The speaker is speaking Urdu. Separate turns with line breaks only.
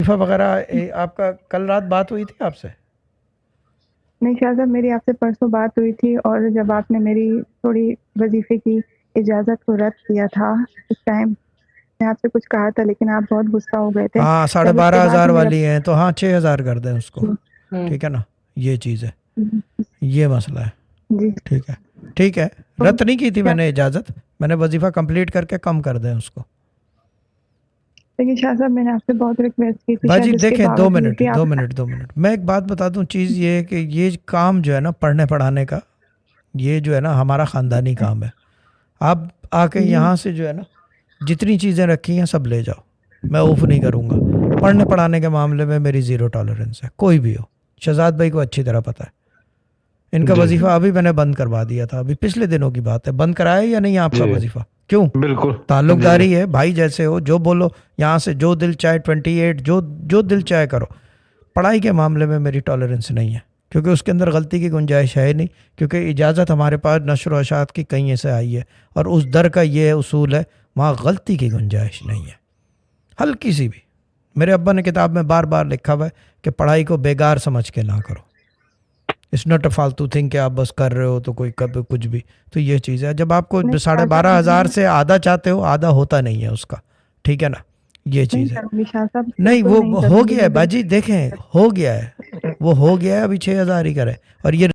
وظیفہ وغیرہ آپ کا کل رات بات ہوئی تھی آپ سے؟
نہیں شاہ صاحب، میری آپ سے پرسوں بات ہوئی تھی، اور جب آپ نے میری تھوڑی وظیفے کی اجازت کو رد کیا تھا، اس ٹائم میں آپ سے کچھ کہا تھا، لیکن آپ بہت غصہ ہو گئے تھے.
ہاں
جب اس کے بعد
12,500
میرا
والی ہیں تو ہاں 6,000 کر دیں اس کو. ٹھیک ہے نا، یہ چیز ہے، یہ مسئلہ ہے.
جی
ٹھیک ہے ٹھیک ہے،
تو
رد نہیں کی تھی میں
کیا
نے اجازت، میں نے وظیفہ کمپلیٹ کر کے کم کر دیں اس کو.
لیکن شاہ صاحب، میں نے آپ سے بہت ریکویسٹ کی تھی،
بھائی جی
شاید اس کے
دیکھیں،
باوجود بھی آپ.
2 منٹ میں ایک بات بتا دوں. چیز یہ ہے کہ یہ کام جو ہے نا پڑھنے پڑھانے کا، یہ جو ہے نا ہمارا خاندانی کام ہے. آپ آ کے
جی
یہاں سے جو ہے نا جتنی چیزیں رکھی ہیں سب لے جاؤ، میں اوف نہیں کروں گا. پڑھنے پڑھانے کے معاملے میں میری زیرو ٹالرنس ہے، کوئی بھی ہو. شہزاد بھائی کو اچھی طرح پتہ ہے. ان کا
جی
وظیفہ ابھی میں نے بند کروا دیا تھا، ابھی پچھلے دنوں کی بات ہے. بند کرایا یا نہیں آپ کا
جی
وظیفہ؟ کیوں؟
بالکل.
تعلق
جی
داری ہے، بھائی جیسے ہو، جو بولو یہاں سے جو دل چاہے 28 جو دل چاہے کرو. پڑھائی کے معاملے میں میری ٹالرنس نہیں ہے، کیونکہ اس کے اندر غلطی کی گنجائش ہے نہیں. کیونکہ اجازت ہمارے پاس نشر و اشاعت کی کہیں سے آئی ہے، اور اس در کا یہ اصول ہے وہاں غلطی کی گنجائش نہیں ہے ہلکی سی بھی. میرے ابا نے کتاب میں بار بار لکھا ہوا ہے کہ پڑھائی کو بیگار سمجھ کے نہ کرو. اٹس ناٹ اے فالتو تھنگ کہ آپ بس کر رہے ہو تو کوئی کب کچھ بھی. تو یہ چیز ہے، جب آپ کو
نہیں شاہ صاحب،
12,500 سے آدھا چاہتے ہو، آدھا ہوتا نہیں ہے اس کا. ٹھیک ہے نا، یہ
نہیں
چیز ہے.
کروں گی شاہ صاحب،
نہیں
بالکل نہیں
وہ
کروں
ہو
گی.
گیا ہے
میں
باجی، دیکھیں ہو گیا ہے، وہ ہو گیا ہے. ابھی 6,000 ہی کرے. اور یہ